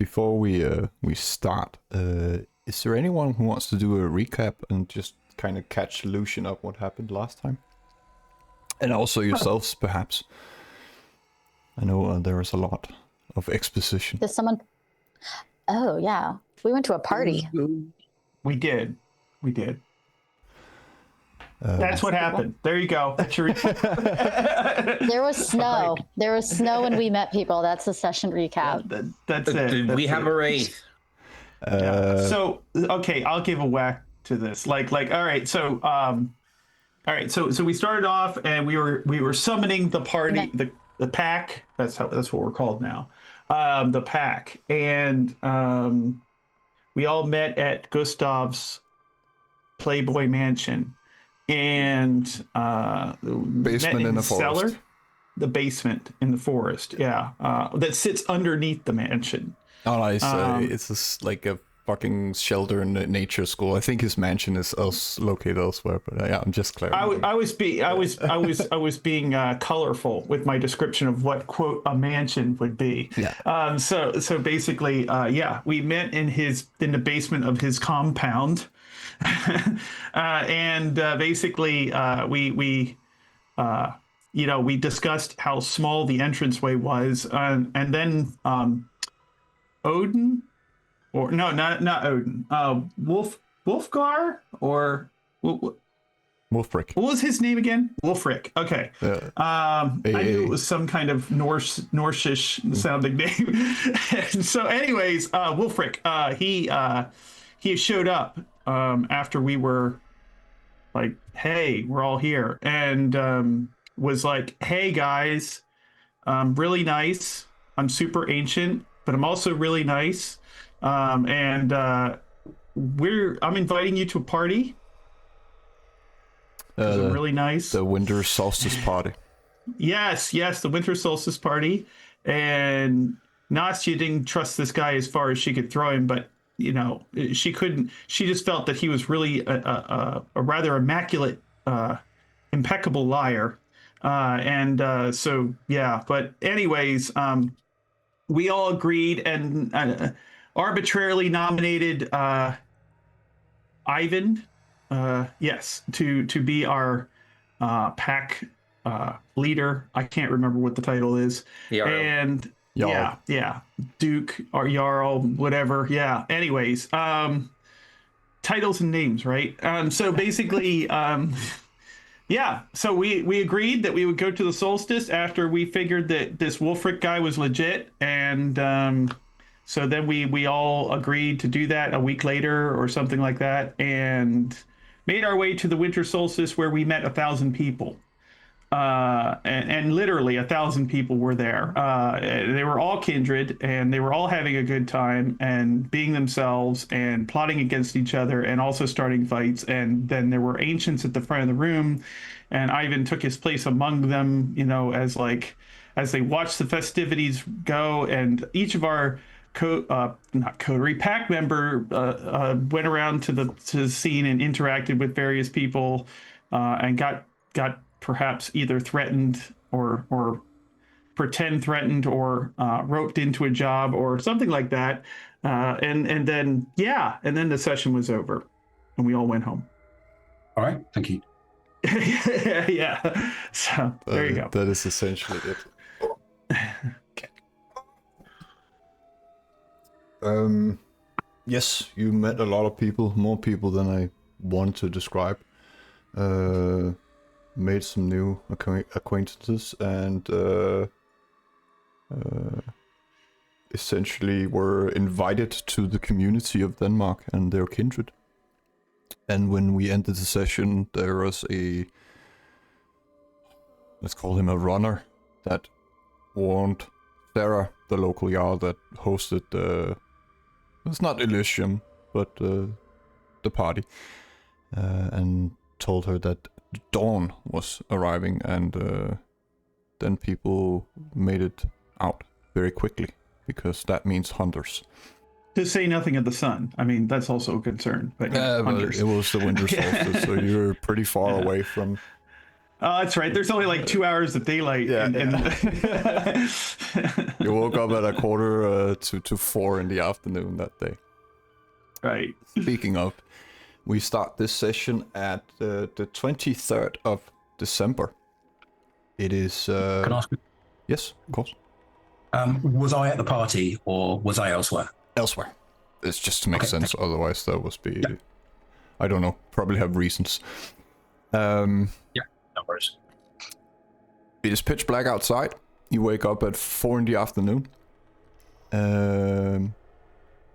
before we start, is there anyone who wants to do a recap and just kind of catch Lucian up what happened last time? And also yourselves, perhaps. I know there was a lot of exposition. Does someone... Oh, yeah. We went to a party. We did. That's what happened. There you go. That's your There was snow. There was snow and we met people. That's the session recap. That's it. Did we have a wraith? So, okay, I'll give a whack to this. Like, all right. So, So we started off and we were summoning the party, the pack. That's what we're called now. The pack, and we all met at Gustav's Playboy Mansion. And basement in the forest. Cellar, the basement in the forest, that sits underneath the mansion. Oh, nice. It's just like a fucking shelter in the nature school. I think his mansion is located elsewhere, but yeah, I'm just clarifying. I was being colorful with my description of what quote a mansion would be. Yeah. So basically, we met in the basement of his compound. And basically, we discussed how small the entranceway was, and then Odin, or no, not Odin, Wolfgar, or Wolfric. What was his name again? Wolfric. Okay. I knew it was some kind of Norse-ish sounding name. And so, anyways, Wolfric, he showed up. After we were like, hey, we're all here, and was like, hey guys, really nice. I'm super ancient, but I'm also really nice. And I'm inviting you to a party. I'm really nice. The winter solstice party. Yes, the winter solstice party. And Nastya didn't trust this guy as far as she could throw him, but she couldn't. She just felt that he was really a rather immaculate, impeccable liar, so yeah. But anyways, we all agreed and arbitrarily nominated Ivan, to be our pack leader. I can't remember what the title is, and. Jarl. Yeah, Duke or Jarl, whatever. Yeah. Anyways, titles and names, right? So basically, So we agreed that we would go to the solstice after we figured that this Wolfric guy was legit, and so then we all agreed to do that a week later or something like that, and made our way to the winter solstice where we met 1,000 people. And literally 1,000 people were there. They were all kindred, and they were all having a good time and being themselves and plotting against each other and also starting fights. And then there were ancients at the front of the room, and Ivan took his place among them, as they watched the festivities go. And each of our pack member went around to the scene and interacted with various people, and got perhaps either threatened or pretend threatened or roped into a job or something like that. And then the session was over and we all went home. All right. Thank you. Yeah. So there you go. That is essentially it. Yes, you met a lot of people, more people than I want to describe. Made some new acquaintances, and essentially were invited to the community of Denmark and their kindred. And when we ended the session, there was let's call him a runner, that warned Sarah, the local Jarl that hosted it's not Elysium, but the party, and told her that dawn was arriving, and then people made it out very quickly, because that means hunters. To say nothing of the sun. I mean, that's also a concern. But hunters. But it was the winter solstice, so you're pretty far away from That's right. There's only like 2 hours of daylight. Yeah, in You woke up at a quarter to 4 in the afternoon that day. Right. Speaking of, we start this session at the 23rd of December. It is... Can I ask? Yes, of course. Was I at the party or was I elsewhere? Elsewhere. It's just to make Okay, sense, otherwise that would be... Yeah. I don't know, probably have reasons. Yeah, no worries. It is pitch black outside. You wake up at 4 in the afternoon.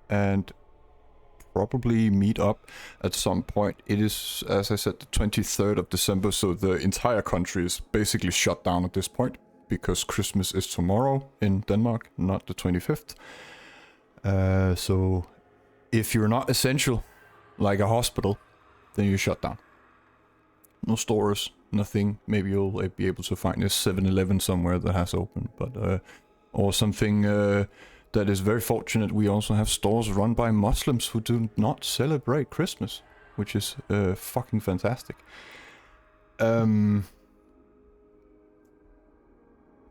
And probably meet up at some point. It is, as I said, the 23rd of December, so the entire country is basically shut down at this point, because Christmas is tomorrow in Denmark, not the 25th. So if you're not essential, like a hospital, then you're shut down. No stores, nothing. Maybe you'll be able to find a 7-Eleven somewhere that has open, but or something that is very fortunate. We also have stores run by Muslims who do not celebrate Christmas, which is fucking fantastic.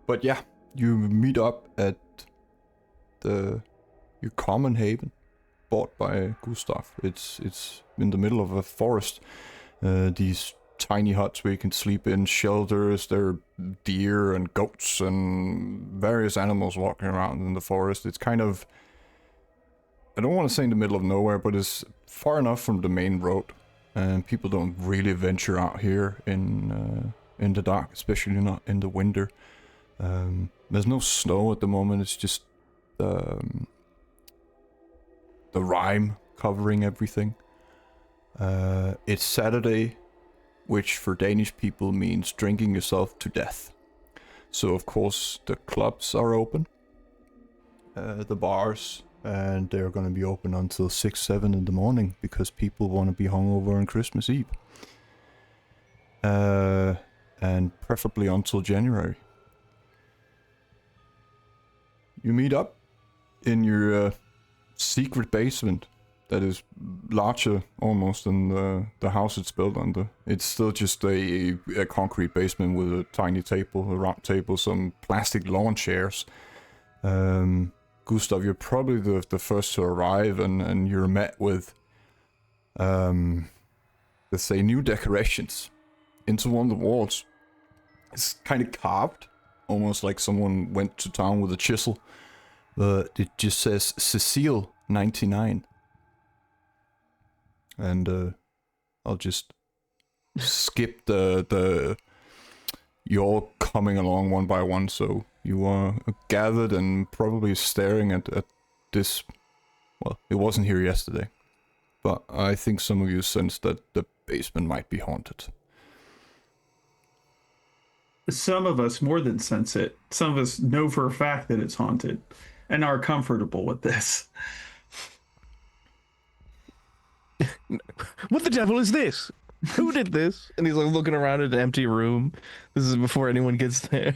But yeah, you meet up at your common haven, bought by Gustav. It's in the middle of a forest. These tiny huts where you can sleep in, shelters. There are deer and goats and various animals walking around in the forest. It's kind of, I don't want to say in the middle of nowhere, but it's far enough from the main road, and people don't really venture out here in the dark, especially not in the winter. There's no snow at the moment. It's just the rime covering everything. It's Saturday, which for Danish people means drinking yourself to death. So of course the clubs are open, the bars, and they're going to be open until 6-7 in the morning because people want to be hungover on Christmas Eve. And preferably until January. You meet up in your secret basement that is larger almost than the house it's built under. It's still just a concrete basement with a tiny table, a round table, some plastic lawn chairs. Gustav, you're probably the first to arrive, and you're met with, let's say, new decorations into one of the walls. It's kind of carved, almost like someone went to town with a chisel. But it just says Cecile 99. And I'll just skip the you're coming along one by one, so you are gathered and probably staring at this. Well, it wasn't here yesterday, but I think some of you sense that the basement might be haunted. Some of us more than sense it. Some of us know for a fact that it's haunted and are comfortable with this. What the devil is this? Who did this? And he's like looking around at an empty room. This is before anyone gets there.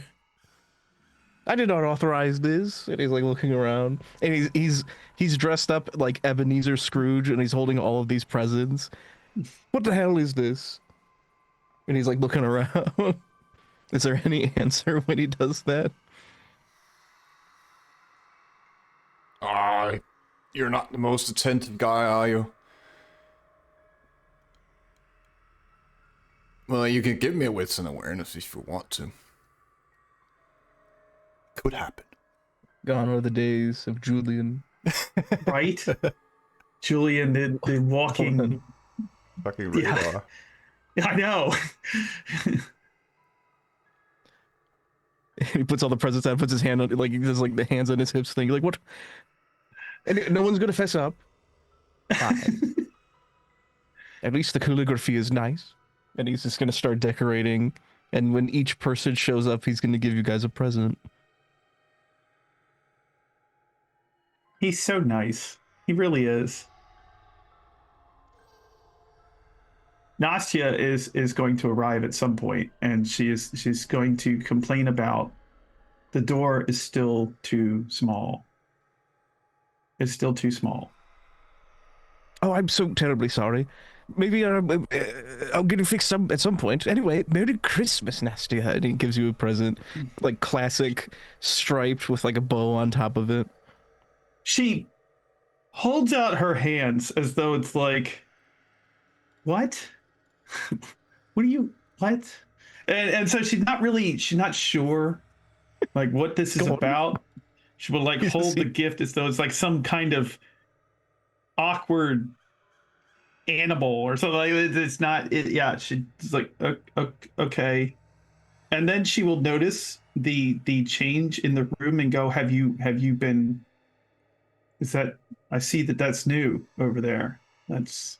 I did not authorize this. And he's like looking around, and he's dressed up like Ebenezer Scrooge, and he's holding all of these presents. What the hell is this? And he's like looking around. Is there any answer when he does that? You're not the most attentive guy, are you? Well, you can give me a wits and awareness if you want to. Could happen. Gone are the days of Julian. Right? Julian, the walking... Fucking radar. Yeah, I know. He puts all the presents out, puts his hand on, like, he does like the hands on his hips thing. Like, what? And no one's gonna fess up. Fine. At least the calligraphy is nice. And he's just gonna start decorating. And when each person shows up, he's gonna give you guys a present. He's so nice. He really is. Nastya is going to arrive at some point, and she's going to complain about the door is still too small. It's still too small. Oh, I'm so terribly sorry. maybe I'll get it fixed at some point. Anyway, Merry Christmas, Nastia. And he gives you a present, like classic striped with like a bow on top of it. She holds out her hands as though it's like, what? What are you, what? And so she's not sure like what this is Go on. about. She will like hold the gift as though it's like some kind of awkward animal or something like that. It's not it. Yeah, she's like okay, and then she will notice the change in the room and go, have you been? Is that? I see that that's new over there. That's.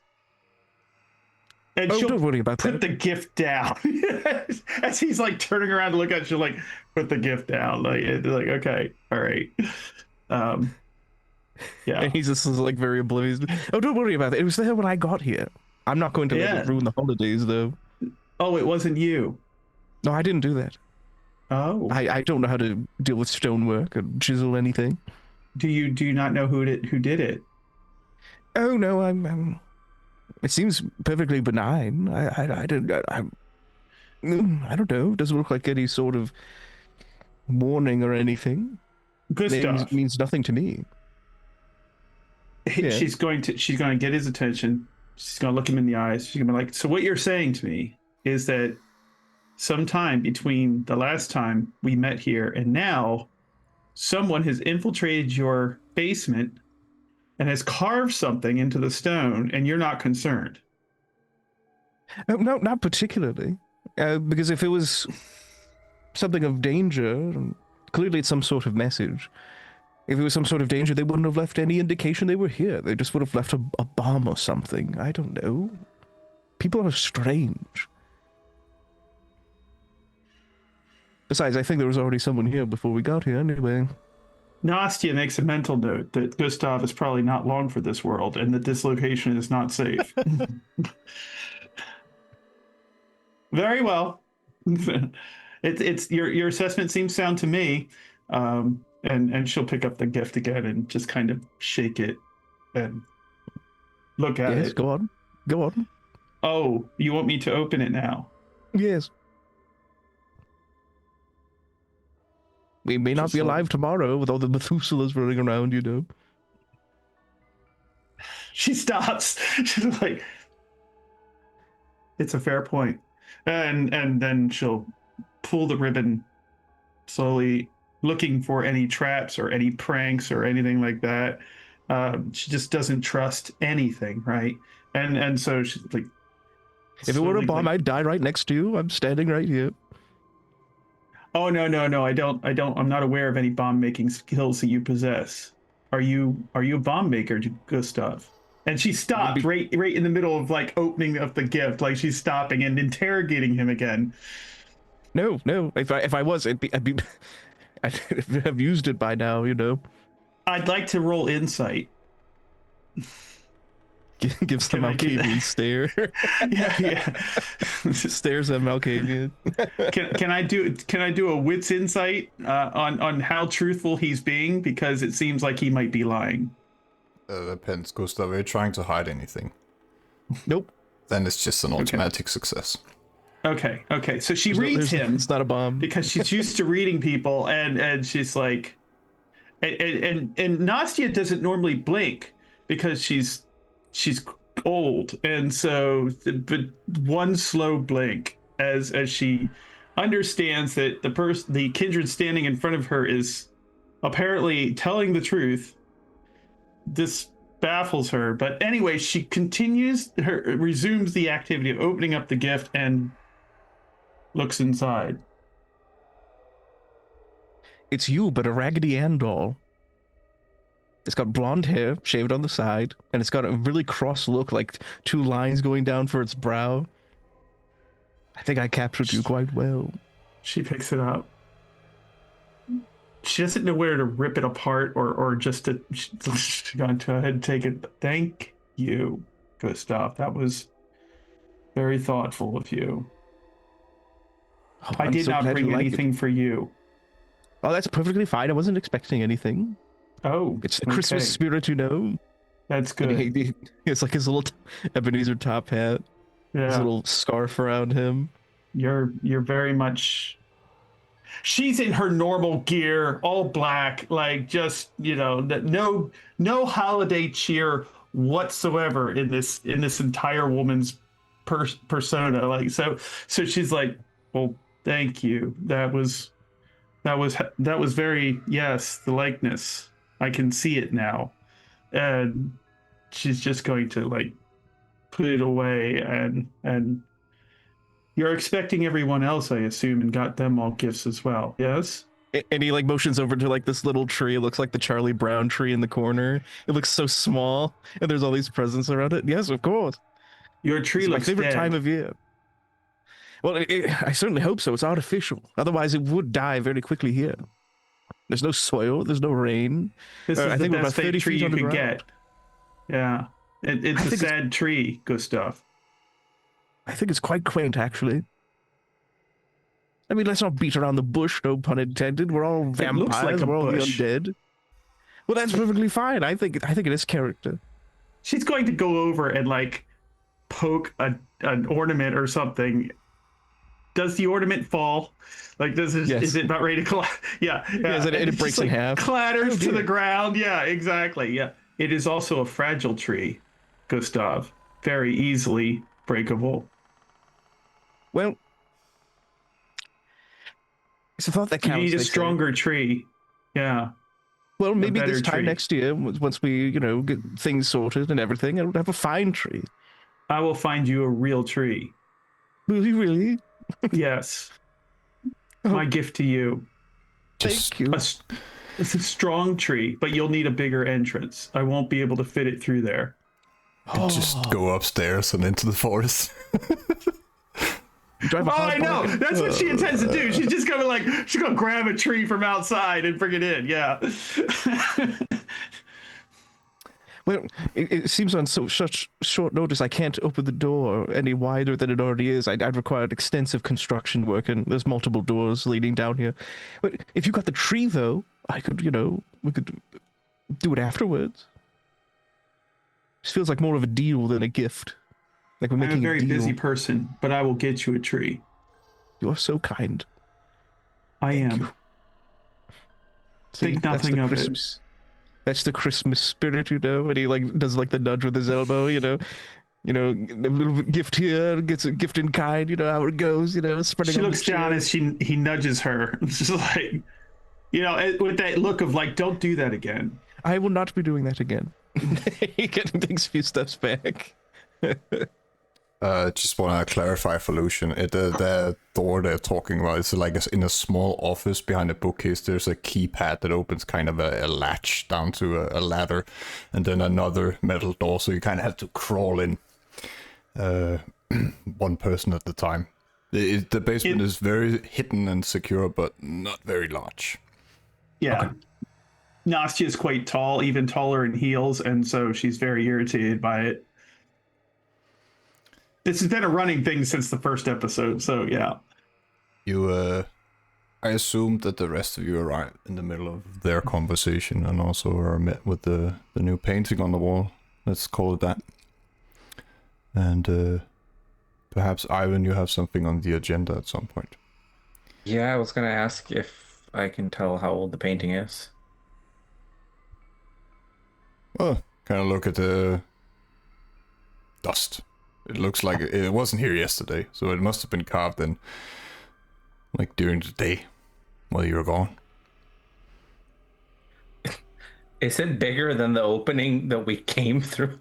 And Oh, she'll don't worry about put that. the gift down as he's like turning around to look at it. She'll like put the gift down. Like okay, all right. Yeah. And he's just like very oblivious. Oh, don't worry about it. It was there when I got here. I'm not going to let it ruin the holidays, though. Oh, it wasn't you. No, I didn't do that. Oh. I don't know how to deal with stonework or chisel anything. Do you not know who did it? Oh no, I'm it seems perfectly benign. I don't know. It doesn't look like any sort of warning or anything. Good stuff. Means nothing to me. Yeah. She's going to get his attention. She's going to look him in the eyes. She's going to be like, so what you're saying to me is that sometime between the last time we met here and now, someone has infiltrated your basement and has carved something into the stone, and you're not concerned. No, not particularly. Because if it was something of danger, clearly it's some sort of message. If it was some sort of danger, they wouldn't have left any indication they were here. They just would have left a bomb or something. I don't know. People are strange. Besides, I think there was already someone here before we got here anyway. Nastia makes a mental note that Gustav is probably not long for this world and that this location is not safe. Very well. It's your assessment seems sound to me. And she'll pick up the gift again and just kind of shake it and look at it. Yes, go on. Go on. Oh, you want me to open it now? Yes. We may not be alive tomorrow with all the Methuselahs running around, you know. She stops. She's like, it's a fair point. And then she'll pull the ribbon slowly, looking for any traps or any pranks or anything like that. She just doesn't trust anything, right? And so she's like, if it were a bomb, I'd die right next to you. I'm standing right here. Oh no, I don't. I'm not aware of any bomb making skills that you possess. Are you a bomb maker, Gustav? And she stopped right in the middle of like opening up the gift, like she's stopping and interrogating him again. No. If I was, I'd have used it by now, you know. I'd like to roll insight. Gives the Malkavian stare. Yeah. Stares at Malkavian. Can I do a wits insight on how truthful he's being, because it seems like he might be lying. Depends, Gustav. Are you trying to hide anything? Nope. Then it's just an automatic success. Okay. So she reads him. It's not a bomb because she's used to reading people, and she's like, and Nastia doesn't normally blink because she's old, and so but one slow blink as she understands that the kindred standing in front of her is apparently telling the truth. This baffles her, but anyway, she resumes the activity of opening up the gift and looks inside. It's you, but a Raggedy Ann doll. It's got blonde hair, shaved on the side, and it's got a really cross look, like two lines going down for its brow. I think I captured you quite well. She picks it up. She doesn't know where to rip it apart or just to. She's going to go ahead and take it. Thank you, Gustav. That was very thoughtful of you. Oh, I did not bring anything for you. Oh, that's perfectly fine. I wasn't expecting anything. Oh, it's the Christmas spirit, you know. That's And good. it's like his little Ebenezer top hat, his Yeah. little scarf around him. You're very much. She's in her normal gear, all black, like just no holiday cheer whatsoever in this entire woman's persona. Like so she's like, well, thank you. That was very, yes, the likeness. I can see it now, and she's just going to like put it away and you're expecting everyone else, I assume, and got them all gifts as well. Yes? And he like motions over to like this little tree. It looks like the Charlie Brown tree in the corner. It looks so small, and there's all these presents around it. Yes, of course. Your tree It's my looks favorite dead. time of year. Well, I certainly hope so. It's artificial. Otherwise, it would die very quickly here. There's no soil. There's no rain. This is I the think we're about best fake 30 tree feet you could underground. get. Yeah. It's I a think it's- sad tree, Gustav. I think it's quite quaint, actually. I mean, let's not beat around the bush, no pun intended. We're all looks like vampires. a We're all the bush. undead. Well, that's perfectly fine. I think it is character. She's going to go over and like poke an ornament or something. Does the ornament fall? Like, Yes. is it about ready to collapse? Yeah. Yes, and it it's breaks just, in like, half. Clatters Oh, to the dear. ground. Yeah, exactly. Yeah. It is also a fragile tree, Gustav. Very easily breakable. Well, it's a thought that You counts. need a they say. stronger tree. Yeah. Well, maybe better this time tree. next year, once we, get things sorted and everything, I'll have a fine tree. I will find you a real tree. Will you really? Yes. Oh. My gift to you. Just Thank you. It's a strong tree, but you'll need a bigger entrance. I won't be able to fit it through there. just go upstairs and into the forest. Drive a Oh, I know. hardball. That's what she intends to do. She's just gonna she's gonna grab a tree from outside and bring it in. Yeah. Well, it seems on such short notice I can't open the door any wider than it already is. I'd required extensive construction work, and there's multiple doors leading down here. But if you got the tree, though, I could, we could do it afterwards. This feels like more of a deal than a gift. Like we're I'm a making very a deal. busy person, but I will get you a tree. You are so kind. I Thank am. you. See, Think that's nothing the of it. Christmas. That's the Christmas spirit, and he like does like the nudge with his elbow, a little gift here, gets a gift in kind, how it goes, spreading. She on the looks down cheer. as he nudges her. It's just like, with that look of like, don't do that again. I will not be doing that again. He takes a few steps back. Just want to clarify for Lucian. The door they're talking about is like in a small office behind a bookcase. There's a keypad that opens kind of a latch down to a ladder, and then another metal door. So you kind of have to crawl in, one person at a time. The basement is very hidden and secure, but not very large. Yeah. Okay. Nastya is quite tall, even taller in heels, and so she's very irritated by it. This has been a running thing since the first episode, so yeah. I assumed that the rest of you arrived in the middle of their conversation and also are met with the new painting on the wall. Let's call it that. And perhaps, Ivan, you have something on the agenda at some point. Yeah, I was gonna ask if I can tell how old the painting is. Well, kind of look at the dust. It looks like it wasn't here yesterday, so it must have been carved in, like, during the day while you were gone. Is it bigger than the opening that we came through?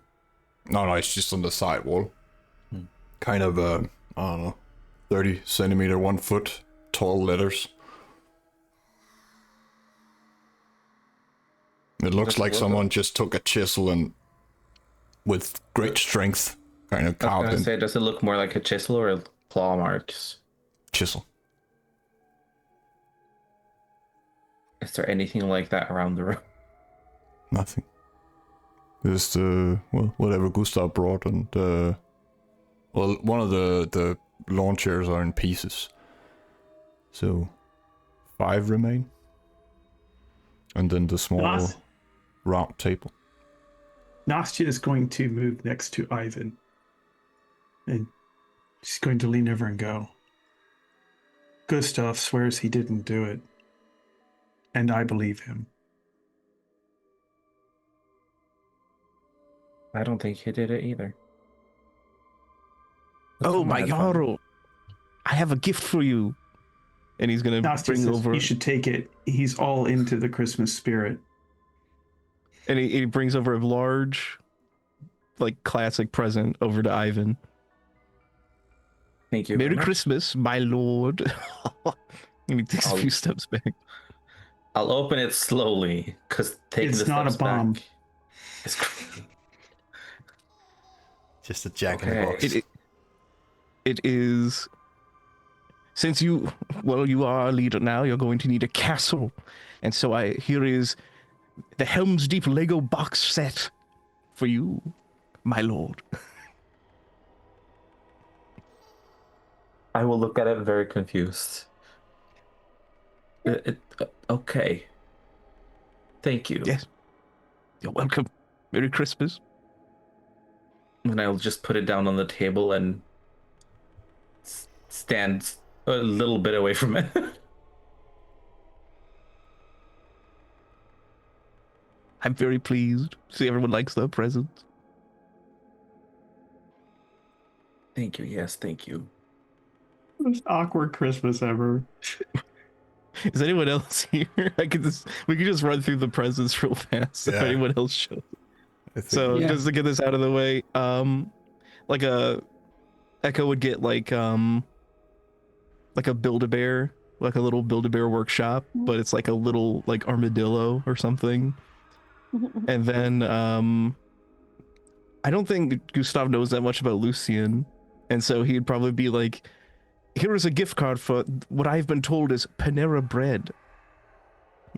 No, it's just on the side wall. Kind of, I don't know, 30 centimeter, 1 foot tall letters. It looks Does it like look someone just took a chisel and, with great strength, kind of I was carved gonna in. say, does it look more like a chisel or claw marks? Chisel. Is there anything like that around the room? Nothing. Just, whatever Gustav brought, and, one of the lawn chairs are in pieces. So, 5 remain. And then the small Nice. round table. Nastya is going to move next to Ivan. And she's going to lean over and go, Gustav swears he didn't do it. And I believe him. I don't think he did it either. Oh, my That's fine. Jarl, I have a gift for you. And he's gonna Nastya bring says, over. you should take it. He's all into the Christmas spirit. And he brings over a large, like, classic present over to Ivan. Thank you. Merry very much. Christmas, my lord. And he takes a I'll- few steps back. I'll open it slowly because taking It's the not a steps bomb. back is crazy. Just a jack in the Okay. box. It is. Since you are a leader now, you're going to need a castle. And so here is the Helm's Deep Lego box set for you, my lord. I will look at it very confused. Okay. Thank you. Yes. You're welcome. Merry Christmas. And I'll just put it down on the table and stand a little bit away from it. I'm very pleased. See, everyone likes their presents. Thank you. Yes, thank you. Most awkward Christmas ever. Is anyone else here? We could just run through the presents real fast if Yeah. anyone else shows. I think- So Yeah. just to get this out of the way, like Echo would get like a Build-A-Bear, like a little Build-A-Bear workshop, but it's like a little like armadillo or something. And then I don't think Gustav knows that much about Lucian, and so he'd probably be like, here is a gift card for what I've been told is Panera bread.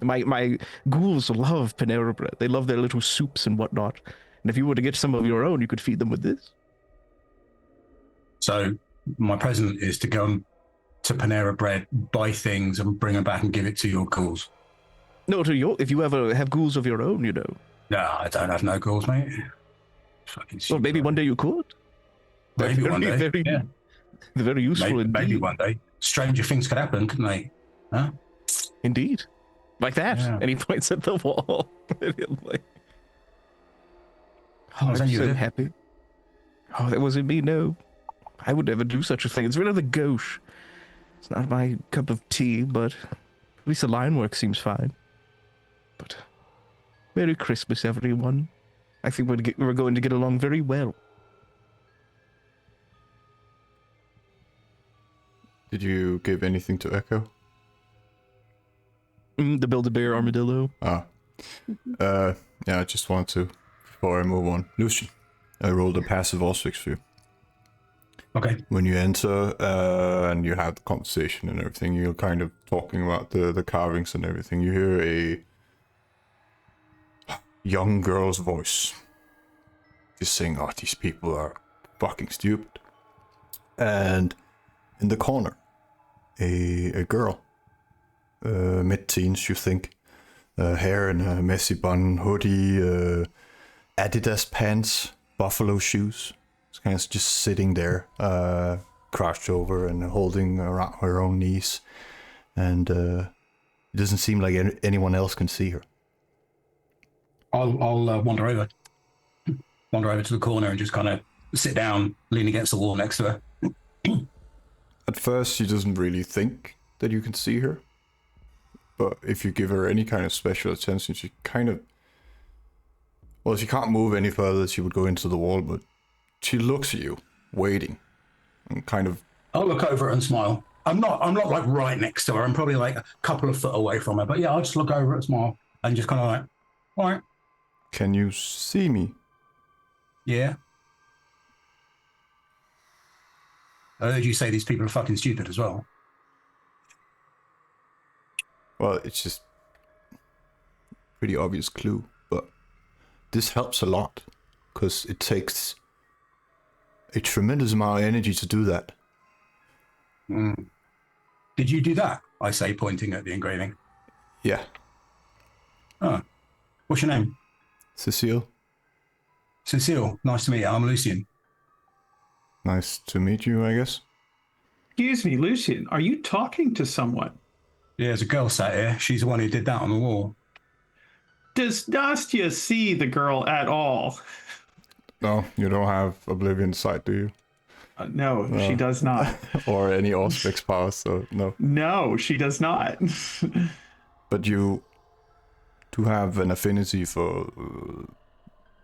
My ghouls love Panera bread. They love their little soups and whatnot. And if you were to get some of your own, you could feed them with this. So my present is to go to Panera Bread, buy things, and bring them back and give it to your ghouls. No, if you ever have ghouls of your own, you know. No, I don't have no ghouls, mate. Fucking Well, maybe one day you could. They're Maybe one day. Very, Yeah, they're very useful maybe indeed. one day. Stranger things could happen, couldn't they? Huh? Indeed. Like that. Yeah. And he points at the wall. And he'll like, oh, Was that I'm you, so was it? happy. Oh, that wasn't me, no. I would never do such a thing. It's rather gauche. It's not my cup of tea, but at least the line work seems fine. But Merry Christmas, everyone. I think we're going to get along very well. Did you give anything to Echo? The Build-A-Bear armadillo. Ah. Yeah, I just want to, before I move on. Lucian, I rolled a passive Ausfix for you. Okay. When you enter and you have the conversation and everything, you're kind of talking about the carvings and everything. You hear a young girl's voice. Just saying, oh, these people are fucking stupid. And in the corner, a girl, mid-teens, you think, hair in a messy bun, hoodie, Adidas pants, buffalo shoes. It's kind of just sitting there, crouched over and holding around her own knees. And it doesn't seem like anyone else can see her. I'll wander over to the corner and just kind of sit down, lean against the wall next to her. At first, she doesn't really think that you can see her. But if you give her any kind of special attention, she kind of... Well, she can't move any further. She would go into the wall, but she looks at you, waiting, and kind of... I'll look over and smile. I'm not like right next to her. I'm probably like a couple of foot away from her. But yeah, I'll just look over and smile and just kind of like, all right, Can you see me? yeah. I heard you say these people are fucking stupid as well. Well, it's just pretty obvious clue, but this helps a lot because it takes a tremendous amount of energy to do that. Mm. Did you do that? I say, pointing at the engraving. Yeah, Oh, what's your name? Cecile. Cecile, nice to meet you. I'm Lucian. Nice to meet you, I guess. Excuse me, Lucian, are you talking to someone? Yeah, there's a girl sat here. She's the one who did that on the wall. Does Nastya see the girl at all? No, you don't have Oblivion sight, do you? No, she does not. Or any Auspex powers, so no. No, she does not. But you do have an affinity for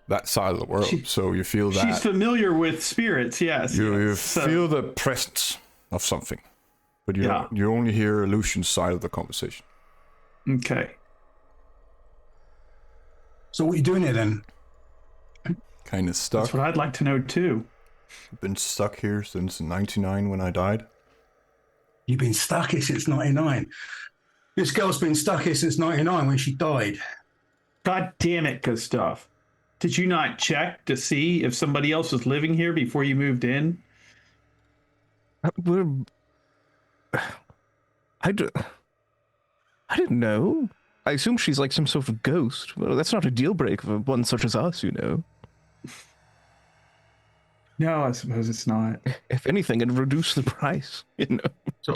that side of the world, so you feel that. She's familiar with spirits, yes. You So- feel the presence of something, but you only hear Lucian's side of the conversation. Okay. So what are you doing here then? Kind of stuck. That's what I'd like to know too. Been stuck here since '99 when I died. You've been stuck here since 99. This girl's been stuck here since 99 when she died. God damn it, Gustav. Did you not check to see if somebody else was living here before you moved in? I didn't know. I assume she's like some sort of ghost. Well, that's not a deal breaker for one such as us, you know. No, I suppose it's not. If anything, it'd reduce the price, you know. So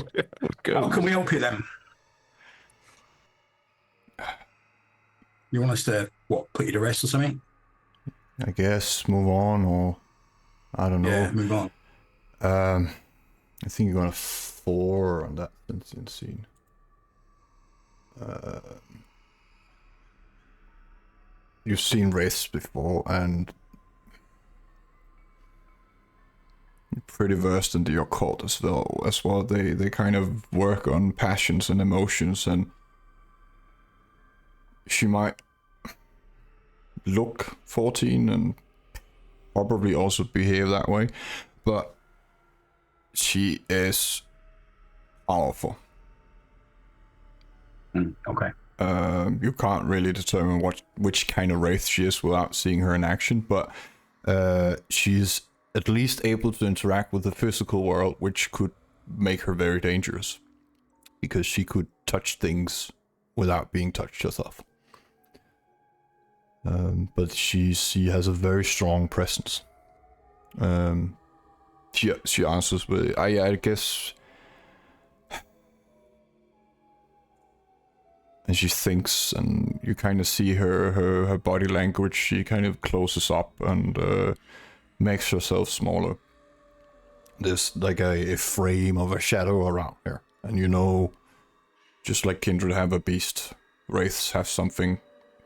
how can we help you then? You want us to, what, put you to rest or something? I guess move on, or I don't know. Yeah, move on. I think you're going to 4 on that sentient scene. You've seen Wraiths before, and you're pretty versed in the occult as well. They kind of work on passions and emotions, and she might look 14 and probably also behave that way, but she is powerful. Okay. You can't really determine which kind of wraith she is without seeing her in action, but she's at least able to interact with the physical world, which could make her very dangerous, because she could touch things without being touched herself. But she has a very strong presence. She answers with, I guess, and she thinks, and you kind of see her body language. She kind of closes up and makes herself smaller. There's like a frame of a shadow around her, and you know, just like Kindred have a beast, wraiths have something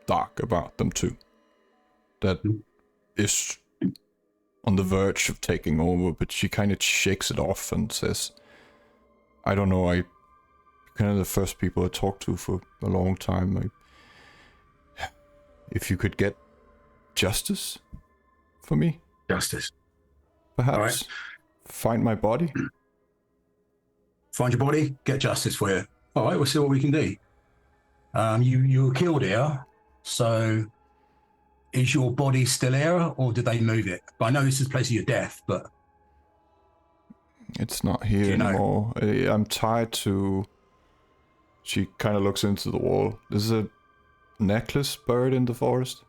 dark about them too, that is on the verge of taking over. But she kind of shakes it off and says, I don't know, I kind of the first people I talked to for a long time. If you could get justice for me, Justice. perhaps. All right. Find my body. Find your body, get justice for you. All right, we'll see what we can do. You were killed here, so is your body still here, or did they move it? I know this is the place of your death, but It's not here you know? anymore. I'm tied to... She kind of looks into the wall. There's a necklace buried in the forest,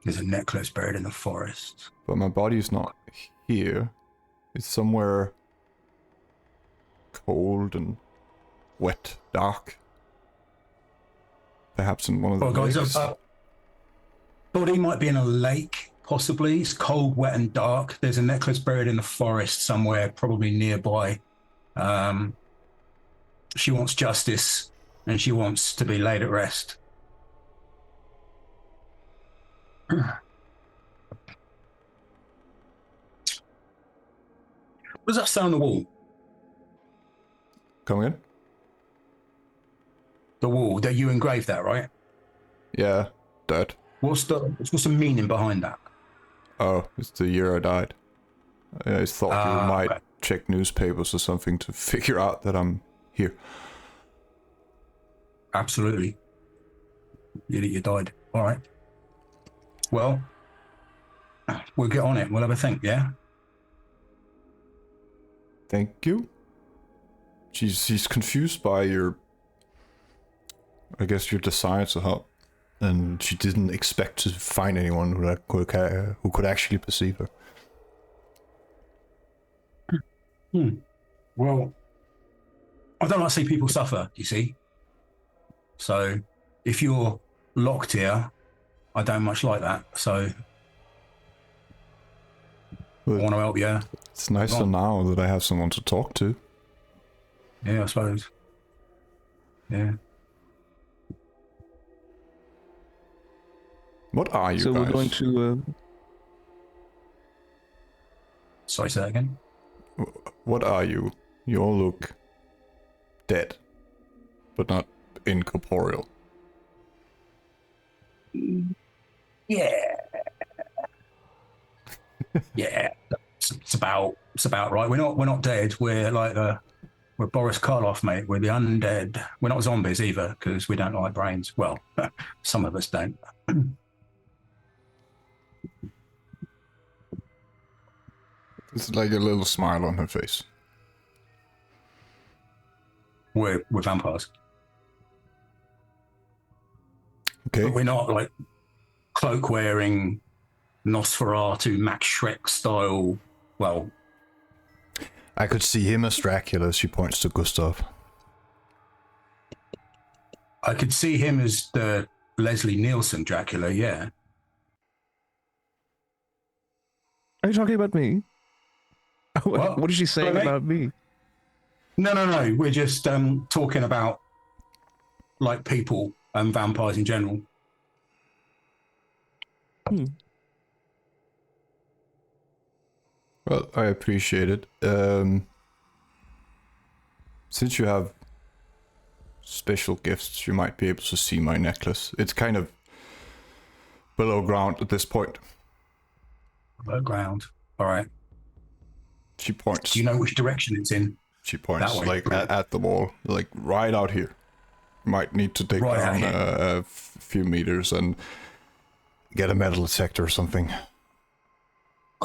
There's a necklace buried in the forest. but my body's not here. It's somewhere cold and wet, dark. Perhaps in one of the Oh, guys, lakes. body might be in a lake, possibly. It's cold, wet, and dark. There's a necklace buried in the forest somewhere, probably nearby. She wants justice, and she wants to be laid at rest. What does that say on the wall? Come in? The wall that you engraved that, right? Yeah, dead. What's the meaning behind that? Oh, it's the year I died. I just thought you might okay. check newspapers or something to figure out that I'm here. Absolutely. You died. All right. Well, we'll get on it. We'll have a think, yeah? Thank you. She's confused by your, I guess, your desire to help. and she didn't expect to find anyone who could actually perceive her. Well, I don't like to see people suffer, you see. So if you're locked here, I don't much like that. So I want to help you. It's nicer now that I have someone to talk to. Yeah, I suppose. Yeah. What are you So guys? we're going to. Sorry, say that again. What are you? You all look dead, but not incorporeal. Yeah. Yeah. It's about right. We're not dead. We're like we're Boris Karloff, mate. We're the undead. We're not zombies either, because we don't like brains. Well, some of us don't. There's like a little smile on her face. We're vampires. Okay. But we're not like cloak wearing Nosferatu Max Shrek style. Well, I could see him as Dracula. She points to Gustav. I could see him as the Leslie Nielsen Dracula. Yeah. Are you talking about me? What is she saying Sorry, mate? about me? No. We're just talking about like people and vampires in general. Well, I appreciate it. Since you have special gifts, you might be able to see my necklace. It's kind of below ground at this point. Below ground. All right. She points. Do you know which direction it's in? She points That way. like at the wall, like right out here. You might need to take Right out down a few meters and get a metal detector or something.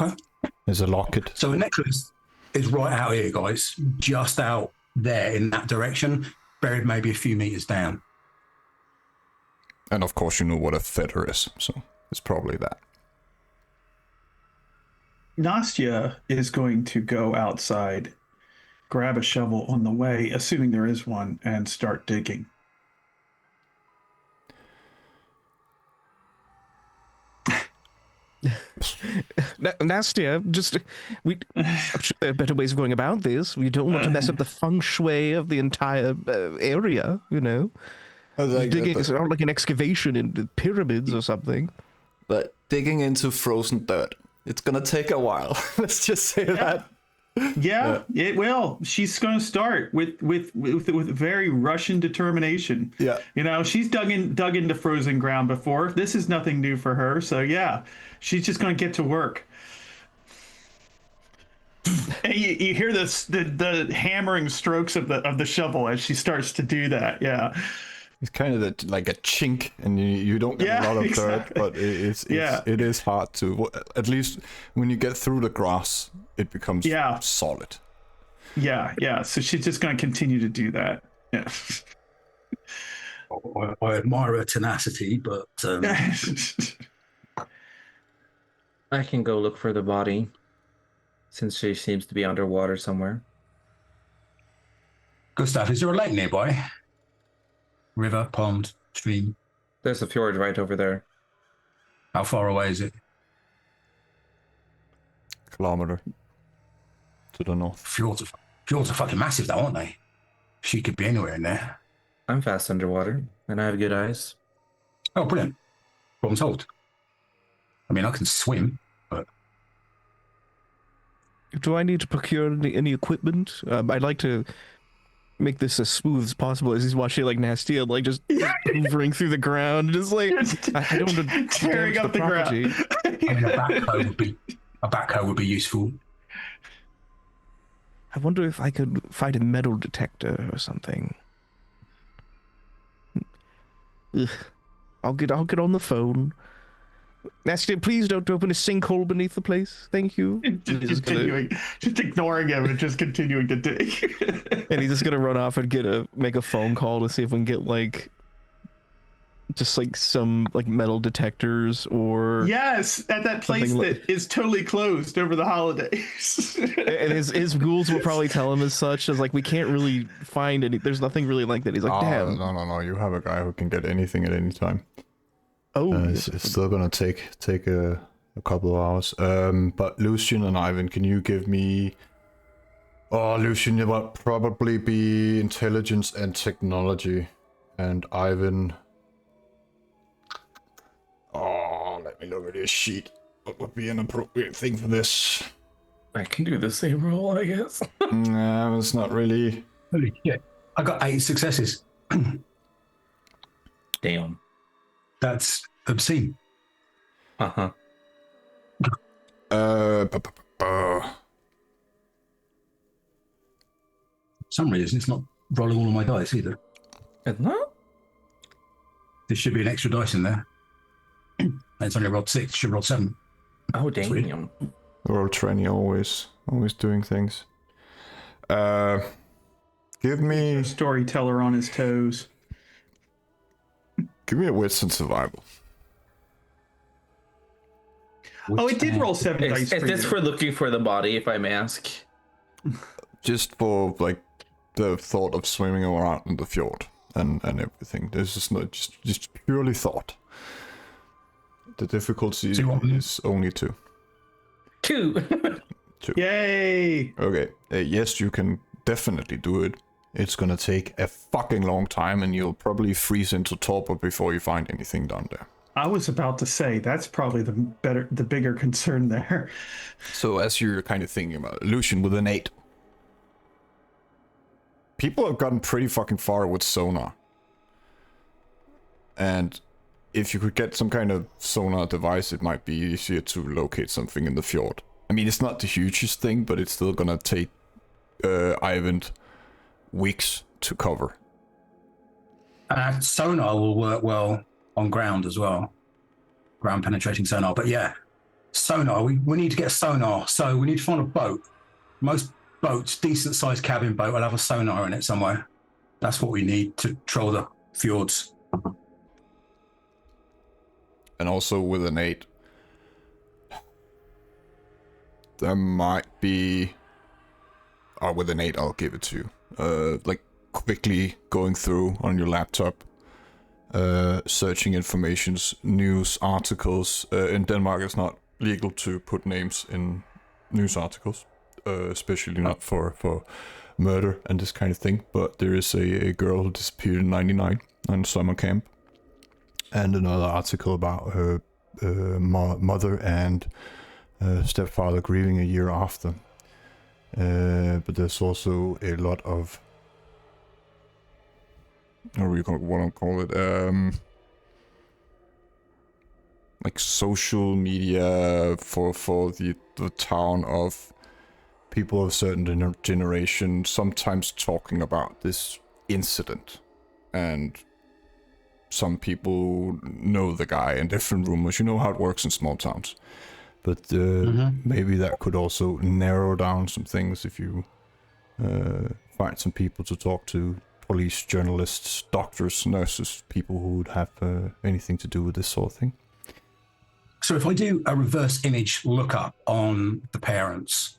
Okay. There's a locket. So the necklace is right out here, guys. Just out there in that direction, buried maybe a few meters down. And of course you know what a feather is, so it's probably that. Nastya is going to go outside, grab a shovel on the way, assuming there is one, and start digging. Nastya, I'm sure there are better ways of going about this. We don't want to mess up the feng shui of the entire area, you know. Digging is not like an excavation in the pyramids or something. But digging into frozen dirt, it's gonna take a while. Let's just say that. Yeah, it will. She's going to start with very Russian determination. Yeah. You know, she's dug into frozen ground before. This is nothing new for her. So yeah, she's just going to get to work. And you hear the hammering strokes of the shovel as she starts to do that. Yeah. It's kind of like a chink, and you don't get a lot of dirt, but it is hard to. At least when you get through the grass, it becomes solid. Yeah. So she's just going to continue to do that. Yeah. I admire her tenacity, but I can go look for the body, since she seems to be underwater somewhere. Gustav, is there a lake nearby? River, pond, stream? There's a fjord right over there. How far away is it? Kilometer to the north. Fjords are fucking massive, though, aren't they? She could be anywhere in there. I'm fast underwater, and I have good eyes. Oh, brilliant. Problem solved. I mean, I can swim, but... Do I need to procure any equipment? I'd like to make this as smooth as possible as he's watching like Nastya, like just hoovering through the ground, just like I don't want to tearing up the property. ground. I mean, a backhoe would be useful. I wonder if I could find a metal detector or something. Ugh. I'll get on the phone. Nastya, please don't open a sinkhole beneath the place. Thank you. Just ignoring him and just continuing to dig. And he's just gonna run off and make a phone call to see if we can get like just like some like metal detectors or Yes, at that place Something that is totally closed over the holidays. and his ghouls will probably tell him as such as like we can't really find any. There's nothing really like that. He's like, damn. No. You have a guy who can get anything at any time. Oh, It's still gonna take a couple of hours. But Lucian and Ivan, can you give me? Oh, Lucian, it will probably be intelligence and technology, and Ivan. Oh, let me look at this sheet. What would be an appropriate thing for this? I can do the same roll, I guess. Nah, it's not really. Holy shit. I got 8 successes. Damn. That's obscene. Uh-huh. For some reason, it's not rolling all of my dice either. It's not? There should be an extra dice in there. And it's only rolled 6, should roll 7. Oh, weird. damn. We're tranny always doing things. Give me Storyteller on his toes. a wits and survival. Oh, it did roll 7 dice. Is this you. for looking for the body, if I may ask? Just for like the thought of swimming around in the fjord and everything. This is not just purely thought. The difficulty So you want- is only 2. 2. Yay! Okay, yes, you can definitely do it. It's gonna take a fucking long time, and you'll probably freeze into torpor before you find anything down there. I was about to say that's probably the bigger concern there. So as you're kind of thinking about it, Lucian with an 8. People have gotten pretty fucking far with sonar. And if you could get some kind of sonar device, it might be easier to locate something in the fjord. I mean, it's not the hugest thing, but it's still gonna take Ivan weeks to cover. Sonar will work well on ground as well. Ground penetrating sonar. But yeah, sonar, we need to get sonar. So we need to find a boat. Most boats, decent sized cabin boat, will have a sonar in it somewhere. That's what we need to troll the fjords. And also with an 8, there might be... Oh, with an 8, I'll give it to you. Like, quickly going through on your laptop, searching informations, news articles. In Denmark, it's not legal to put names in news articles, especially not for murder and this kind of thing. But there is a girl who disappeared in '99 on summer camp, and another article about her mother and stepfather grieving a year after. But there's also a lot of, what do you call it? Like social media for the town of people of a certain generation, sometimes talking about this incident, and some people know the guy and different rumors. You know how it works in small towns. But maybe that could also narrow down some things if you find some people to talk to. Police, journalists, doctors, nurses, people who would have anything to do with this sort of thing. So if I do a reverse image lookup on the parents,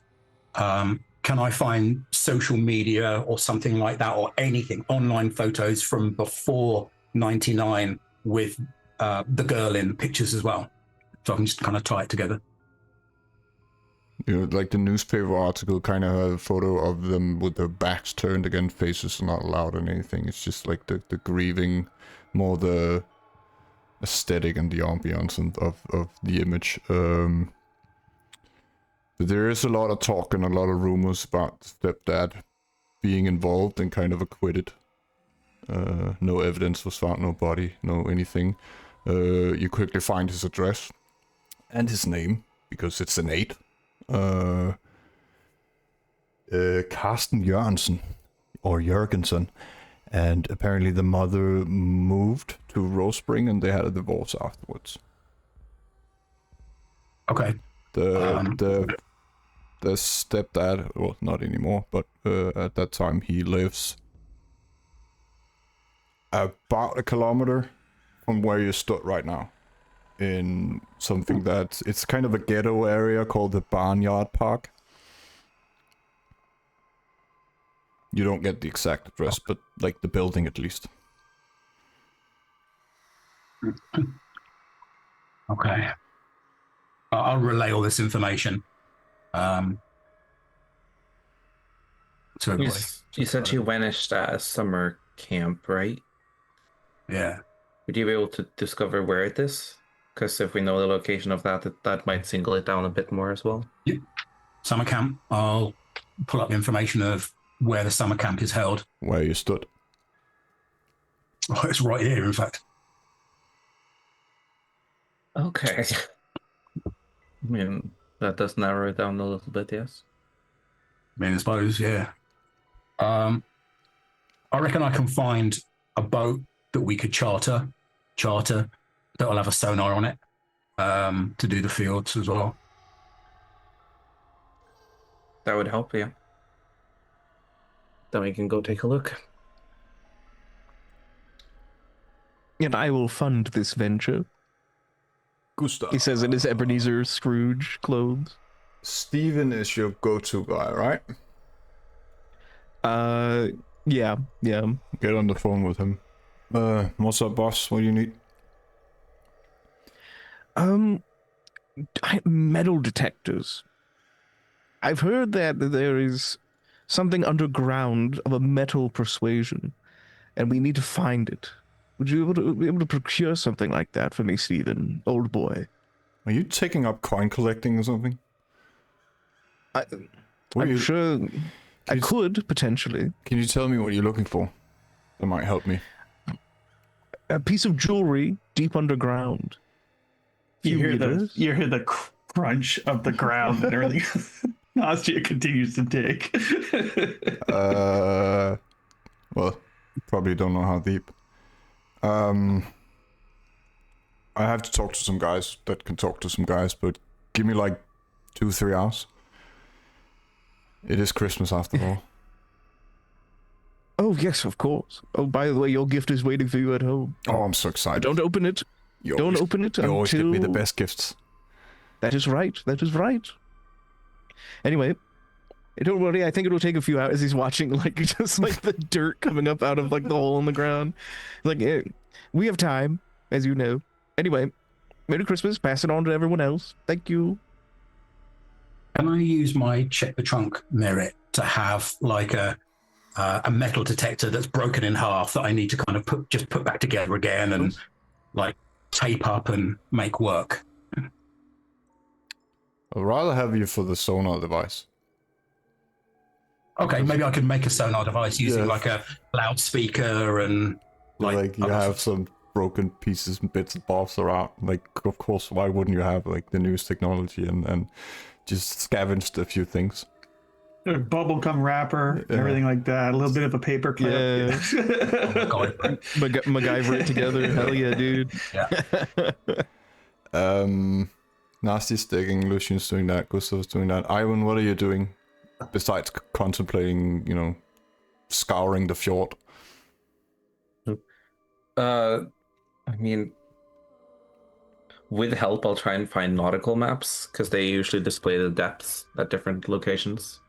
can I find social media or something like that, or anything, online photos from before 99 with the girl in pictures as well? So I can just kind of tie it together. You know, like the newspaper article kind of had a photo of them with their backs turned against faces not allowed and anything. It's just like the grieving, more the aesthetic and the ambience of the image. But there is a lot of talk and a lot of rumors about stepdad being involved and kind of acquitted. No evidence was found, no body, no anything. You quickly find his address and his name, because it's an 8. Carsten Jørgensen, or Jørgensen, and apparently the mother moved to Rose Spring and they had a divorce afterwards. Okay. The stepdad, well, not anymore, but at that time he lives about 1 kilometer from where you stood right now, in something that it's kind of a ghetto area called the Barnyard Park. You don't get the exact address, but like the building at least. Okay. I'll relay all this information to everybody. You said you vanished at a summer camp, right? Yeah. Would you be able to discover where it is? Because if we know the location of that might single it down a bit more as well. Yep. Summer camp. I'll pull up the information of where the summer camp is held. Where you stood. Oh, it's right here, in fact. Okay. I mean, that does narrow it down a little bit, yes. I mean, I suppose, yeah. I reckon I can find a boat that we could charter that'll have a sonar on it to do the fields as well. That would help, yeah. Then we can go take a look. And I will fund this venture. Gustav. He says in his Ebenezer Scrooge clothes. Steven is your go-to guy, right? Yeah. Get on the phone with him. What's up, boss? What do you need? Metal detectors. I've heard that there is something underground of a metal persuasion, and we need to find it. Would you be able to procure something like that for me, Stephen, old boy? Are you taking up coin collecting or something? I'm sure I could, potentially. Can you tell me what you're looking for? That might help me. A piece of jewelry deep underground. You hear meters. the crunch of the ground and everything. Nastia continues to dig. Well, you probably don't know how deep. I have to talk to some guys that can talk to some guys, but give me like 2-3 hours. It is Christmas after all. Oh, yes, of course. Oh, by the way, your gift is waiting for you at home. Oh, I'm so excited. Don't open it. You Don't open it You always give until... me the best gifts. That is right. That is right. Anyway, don't worry. I think it will take a few hours. He's watching, like, just like the dirt coming up out of like the hole in the ground. Like, we have time, as you know. Anyway, Merry Christmas. Pass it on to everyone else. Thank you. Can I use my check the trunk merit to have like a metal detector that's broken in half that I need to kind of put back together again and like tape up and make work? I'd rather have you for the sonar device. Okay, maybe I could make a sonar device using like a loudspeaker and like you have some broken pieces and bits and bobs around. Like, of course, why wouldn't you have like the newest technology and just scavenged a few things? A bubblegum wrapper, everything like that. A little bit of a paper clip. Yeah. MacGyver it together. Hell yeah, dude. Yeah. Nasty's digging, Lucian's doing that, Gustav's doing that. Ivan, what are you doing besides contemplating, scouring the fjord? I mean, with help, I'll try and find nautical maps, because they usually display the depths at different locations,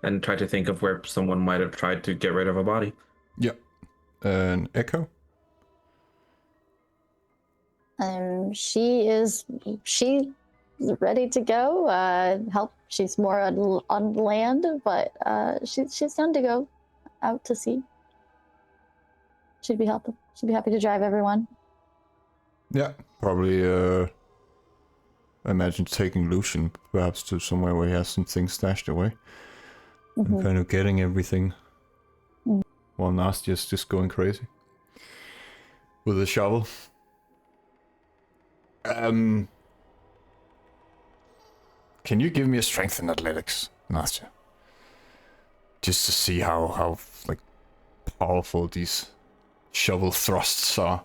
and try to think of where someone might have tried to get rid of a body. Yeah. And Echo? She is ready to go. Help. She's more on land, but she's down to go out to sea. She'd be happy to drive everyone. Yeah, probably imagine taking Lucian perhaps to somewhere where he has some things stashed away. And kind of getting everything while Nastia's just going crazy with a shovel. Can you give me a strength in athletics, Nastia? Just to see how like powerful these shovel thrusts are.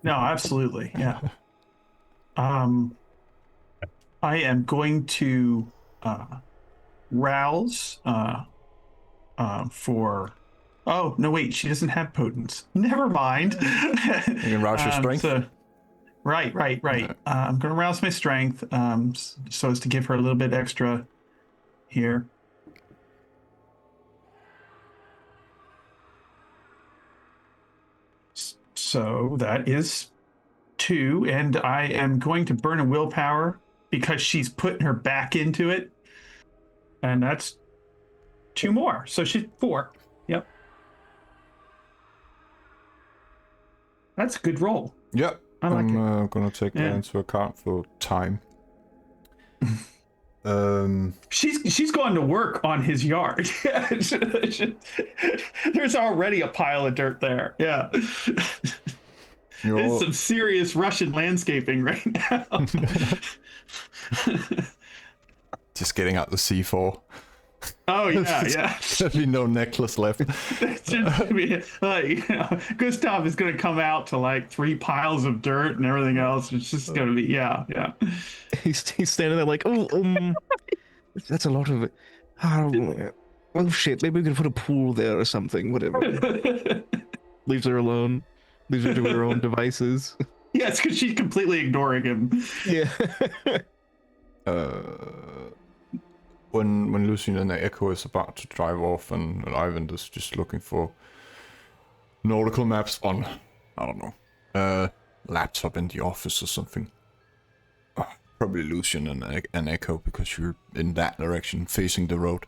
No, absolutely. Yeah. I am going to rouse for Oh, no, wait, she doesn't have potence. Never mind. You can rouse your strength. Right. I'm going to rouse my strength so as to give her a little bit extra here. So that is 2, and I am going to burn a willpower because she's putting her back into it. And that's 2 more. So she's 4. Yep. That's a good roll. Yep. I like I'm gonna take that into account for time. She's going to work on his yard. There's already a pile of dirt there. Yeah. It's some serious Russian landscaping right now. Just getting out the C4. Oh yeah. There'll be no necklace left. Gustav is gonna come out to like 3 piles of dirt and everything else. It's just gonna be yeah. He's standing there like, that's a lot of it. Oh shit, maybe we could put a pool there or something. Whatever. Leaves her alone. Leaves her to her own devices. Yeah, it's because she's completely ignoring him. Yeah. When Lucian and Echo is about to drive off and Ivan is just looking for nautical maps on, I don't know, laptop in the office or something. Probably Lucian and Echo because you're in that direction, facing the road.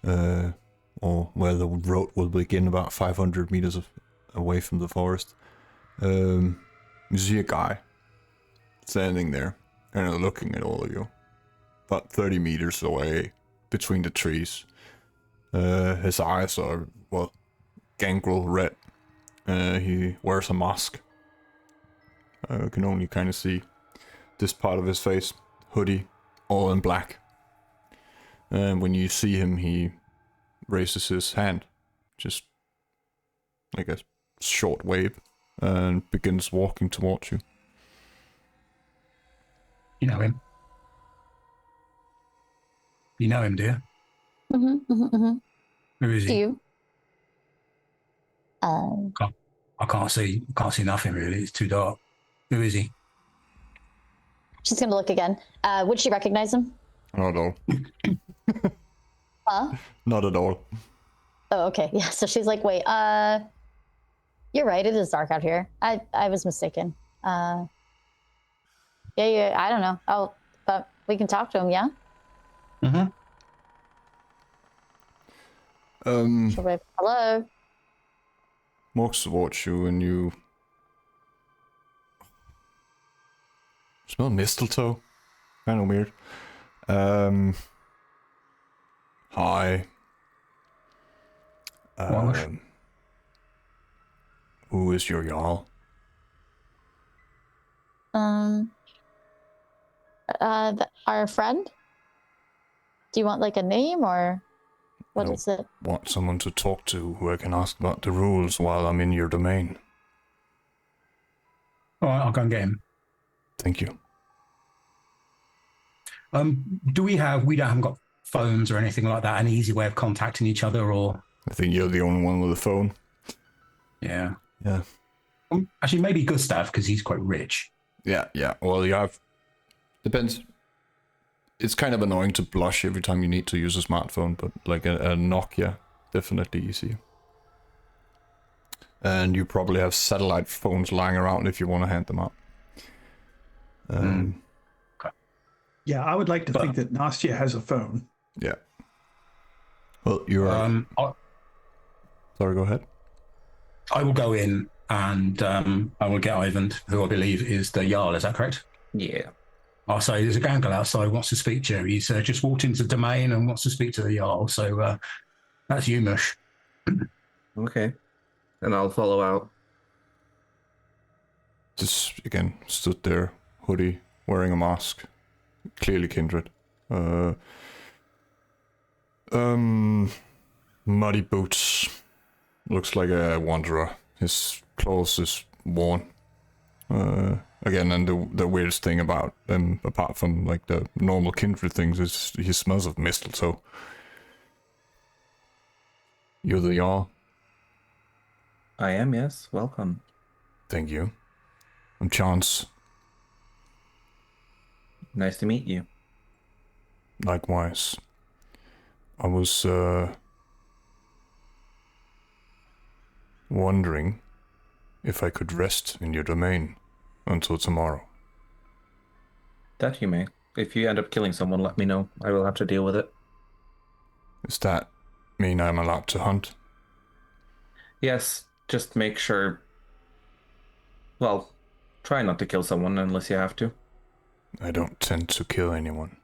Or where the road will begin about 500 meters away from the forest. You see a guy standing there and looking at all of you. About 30 meters away between the trees. His eyes are, well, gangrel red. He wears a mask. You can only kind of see this part of his face. Hoodie, all in black. And when you see him, he raises his hand. Just like a short wave. And begins walking towards you. You know him? You know him, dear? Who is Do he? you? I can't see nothing really. It's too dark. Who is he? She's gonna look again. Would she recognize him? Not at all. Huh? Not at all. Oh, okay. Yeah. So she's like, wait. You're right. It is dark out here. I was mistaken. Yeah. I don't know. But we can talk to him. Yeah. She'll wave, hello. Walks towards you and you smell mistletoe. Kind of weird. Hi. Who is your Jarl? Our friend. Do you want like a name or what is it? Want someone to talk to who I can ask about the rules while I'm in your domain. All right, I'll go and get him. Thank you. We haven't got phones or anything like that, an easy way of contacting each other or? I think you're the only one with a phone. Yeah. Yeah. Actually, maybe Gustav, because he's quite rich. Yeah. Well, you have... Depends. It's kind of annoying to blush every time you need to use a smartphone, but like a Nokia, definitely easier. And you probably have satellite phones lying around if you want to hand them out. Okay. Yeah, I would like to think that Nastya has a phone. Yeah. Well, you're... Sorry, go ahead. I will go in and I will get Ivan, who I believe is the Jarl. Is that correct? Yeah. I'll say there's a gangle outside who wants to speak to you. He's just walked into the domain and wants to speak to the Jarl. So that's you, Mush. Okay. And I'll follow out. Just, again, stood there, hoodie, wearing a mask. Clearly kindred. Muddy boots. Looks like a wanderer. His clothes is worn. Again, and the weirdest thing about him, apart from like the normal kindred things, is he smells of mistletoe. You're the Jarl. I am, yes. Welcome. Thank you. I'm Chance. Nice to meet you. Likewise. I was, wondering if I could rest in your domain until tomorrow. That you may. If you end up killing someone, let me know. I will have to deal with it. Does that mean I'm allowed to hunt? Yes, just make sure... Well, try not to kill someone unless you have to. I don't tend to kill anyone.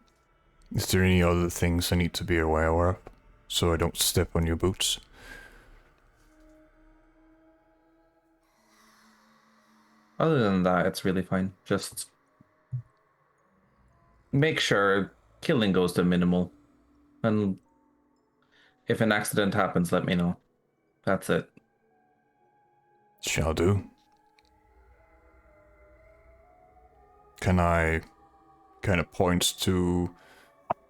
Is there any other things I need to be aware of, so I don't step on your boots? Other than that, it's really fine. Just make sure killing goes to minimal. And if an accident happens, let me know. That's it. Shall do. Can I kind of point to...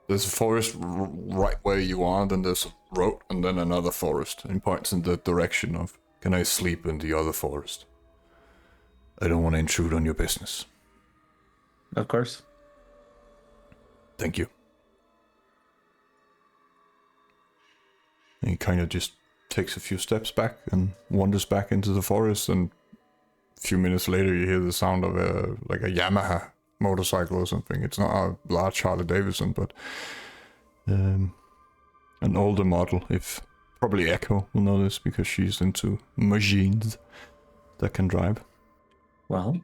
There's a forest right where you are, then there's a road, and then another forest. And points in the direction of, can I sleep in the other forest? I don't want to intrude on your business. Of course. Thank you. And he kind of just takes a few steps back and wanders back into the forest, and a few minutes later you hear the sound of a Yamaha motorcycle or something. It's not a large Harley Davidson, but an older model. If probably Echo will know this because she's into machines that can drive. Well,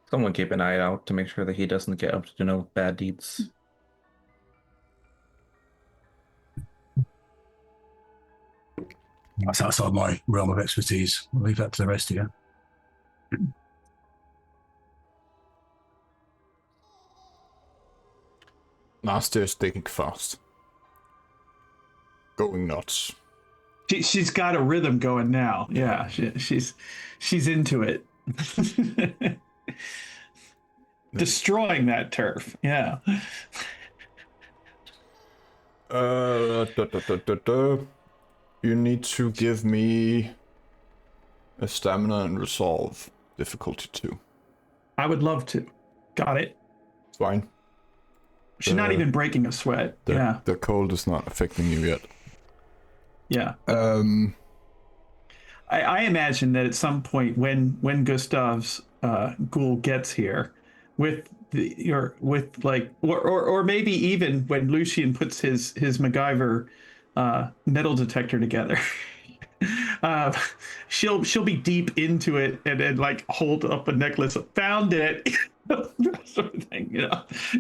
someone keep an eye out to make sure that he doesn't get up to no bad deeds. That's outside my realm of expertise. I'll leave that to the rest of you. Master is thinking fast. Going nuts. She's got a rhythm going now. Yeah, she's into it. Destroying that turf. Yeah. You need to give me a stamina and resolve difficulty 2. I would love to. Got it. Fine. She's not even breaking a sweat. Yeah. The cold is not affecting you yet. Yeah. I imagine that at some point when Gustav's ghoul gets here, or maybe even when Lucian puts his MacGyver metal detector together, she'll be deep into it and like hold up a necklace. Found it. Sort of thing,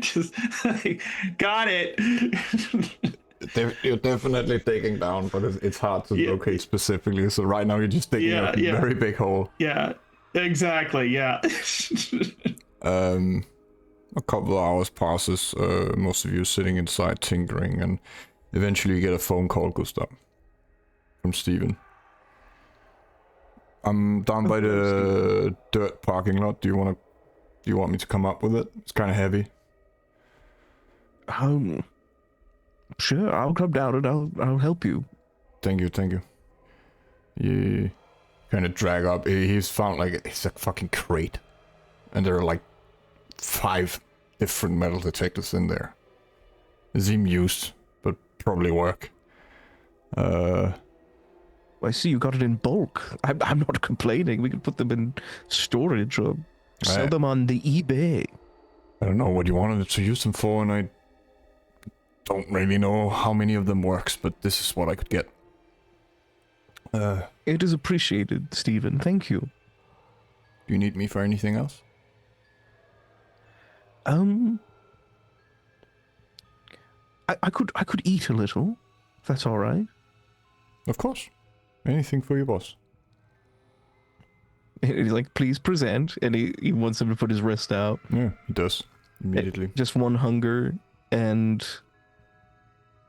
just like, got it. You're definitely digging down, but it's hard to locate specifically. So right now you're just digging a very big hole. Yeah, exactly. Yeah. A couple of hours passes. Most of you sitting inside tinkering, and eventually you get a phone call, Gustav, from Steven. I'm down by the dirt parking lot. Do you want me to come up with it? It's kind of heavy. Sure, I'll come down and I'll help you. Thank you. You kind of drag up. He's found it's a fucking crate, and there are like 5 different metal detectors in there. They seem used, but probably work. I see you got it in bulk. I'm not complaining. We can put them in storage or sell them on the eBay. I don't know what you wanted to use them for, and I don't really know how many of them works, but this is what I could get. It is appreciated, Stephen. Thank you. Do you need me for anything else? I could eat a little, if that's all right. Of course. Anything for your boss. He's like, please present, and he wants him to put his wrist out. Yeah, he does. Immediately. Just one hunger, and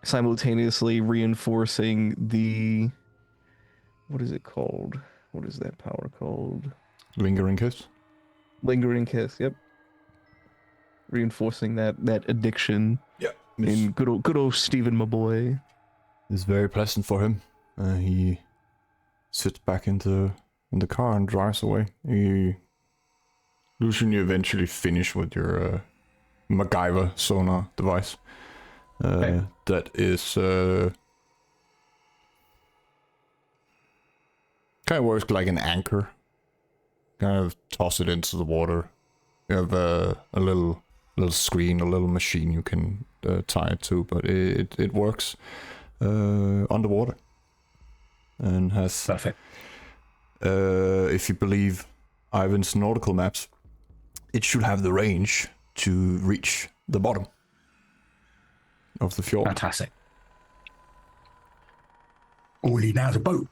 simultaneously reinforcing the... What is it called? What is that power called? Lingering kiss? Lingering kiss, yep. Reinforcing that addiction. Yeah. In good old Stephen, my boy. It's very pleasant for him. He sits back in the car and drives away. Lucian, you eventually finish with your MacGyver sonar device. Okay. That is kind of works like an anchor. Kind of toss it into the water. You have a little screen, a little machine you can tie it to, but it works underwater and has. Perfect. If you believe Ivan's nautical maps, it should have the range to reach the bottom of the fjord. Fantastic. All we need now is a boat.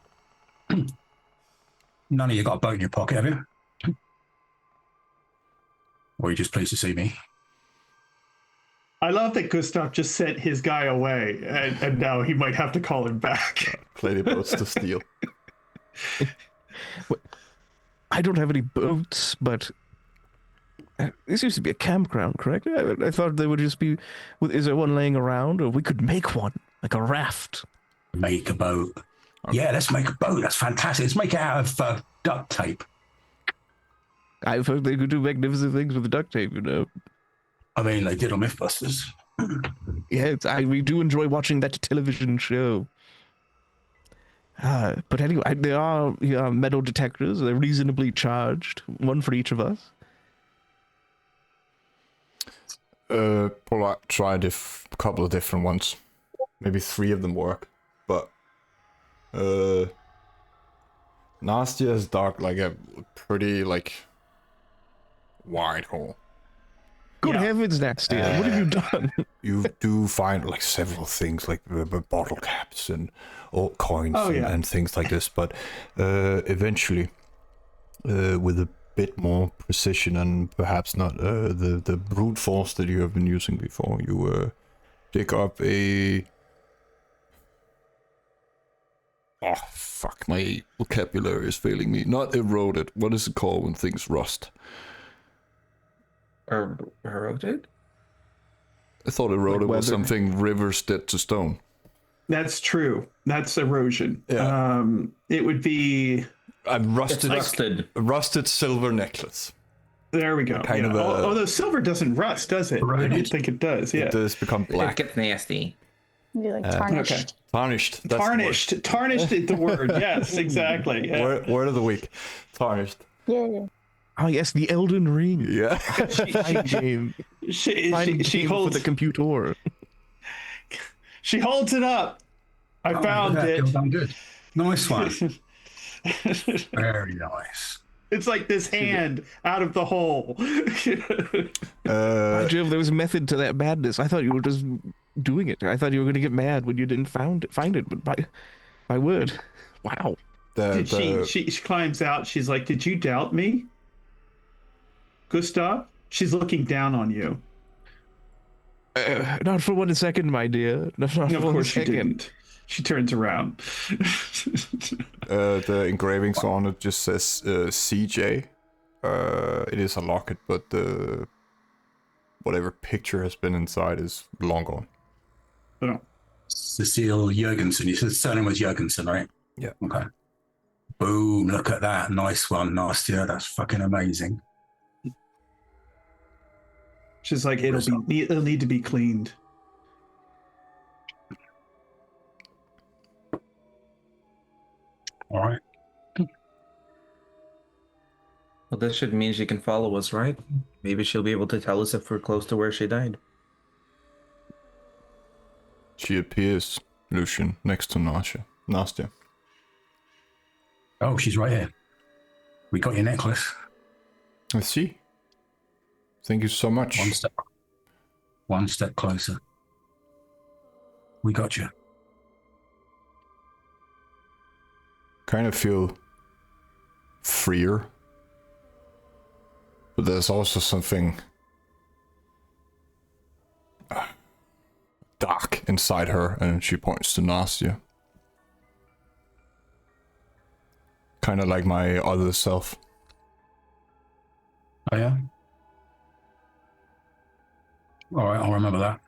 None of you got a boat in your pocket, have you? Or are you just pleased to see me? I love that Gustav just sent his guy away, and now he might have to call him back. Plenty boats to steal. I don't have any boats, but this used to be a campground, correct? I thought there would just be. Is there one laying around, or we could make one, like a raft? Make a boat. Yeah, let's make a boat. That's fantastic. Let's make it out of duct tape. I've heard they could do magnificent things with the duct tape, you know. I mean, they did on Mythbusters. Yeah, we do enjoy watching that television show. But anyway, there are metal detectors. They're reasonably charged, one for each of us. Tried a couple of different ones. Maybe 3 of them work, but Nastia has dug like a pretty wide hole. Good Yeah. heavens, Nastia! What have you done? You do find like several things like bottle caps and old coins and things like this, but eventually, with a bit more precision and perhaps not the brute force that you have been using before, you dig up a. Oh fuck! My vocabulary is failing me. Not eroded. What is it called when things rust? Eroded? I thought eroded was weather. something rivers did to stone. That's true. That's erosion. Yeah. It would be. A rusted, Rusted. rusted silver necklace. There we go. Kind of a- Although silver doesn't rust, does it? I Eroded. don't think it does. Yeah. It does become It black. gets nasty. Be like tarnished. Okay. Tarnished. That's the word. Tarnished. Tarnished is the word. Yes, exactly. Yeah. Word of the week. Tarnished. Yeah. Oh yes, the Elden Ring. Yeah. Fine game. She Fine she game for holds the computer. she holds it up. I found look at that. it. Well done, good. Nice one. Very nice. It's like this hand out of the hole. Jim, there was method to that madness. I thought you were just doing it. I thought you were going to get mad when you didn't find it. But my word, wow. She climbs out. She's like, "Did you doubt me, Gustav?" She's looking down on you. Not for 1 second, my dear. Not for Of 1 course she second. didn't. She turns around. The engravings on it just says CJ. It is a locket, but the whatever picture has been inside is long gone. Oh. Cecile Jurgensen. You said surname was Jurgensen, right? Yeah. Okay. Boom. Look at that. Nice one, Nastia. That's fucking amazing. She's like, it'll need to be cleaned. All right. Well, this should mean she can follow us, right? Maybe she'll be able to tell us if we're close to where she died. She appears, Lucian, next to Nastia. Oh, she's right here. We got your necklace. I see. Thank you so much. One step closer. We got you. Kind of feel freer. But there's also something dark inside her, and she points to Nastia. Kind of like my other self. Oh, yeah? All right, I'll remember that.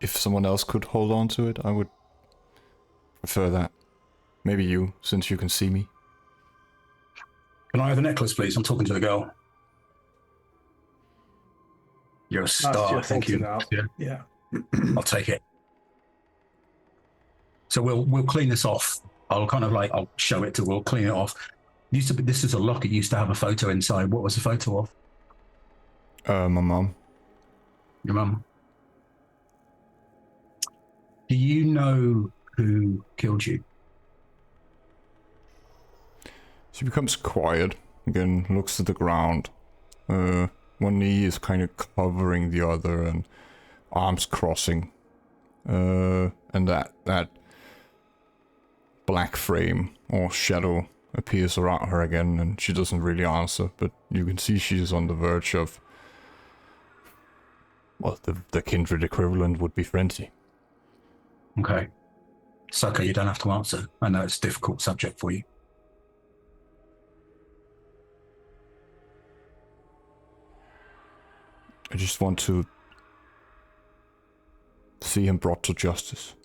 If someone else could hold on to it, I would prefer that. Maybe you, since you can see me. Can I have the necklace, please? I'm talking to the girl. You're a star, Nastya thank holds you. it out. Yeah, Yeah. I'll take it. So we'll clean this off. I'll show it to. We'll clean it off. This is a lock. It used to have a photo inside. What was the photo of? My mom. Your mum. Do you know who killed you? She becomes quiet again, looks at the ground. One knee is kind of covering the other, and arms crossing. And that black frame or shadow appears around her again, and she doesn't really answer, but you can see she's on the verge of, well, the kindred equivalent would be frenzy. Okay. It's okay, you don't have to answer. I know it's a difficult subject for you. I just want to see him brought to justice.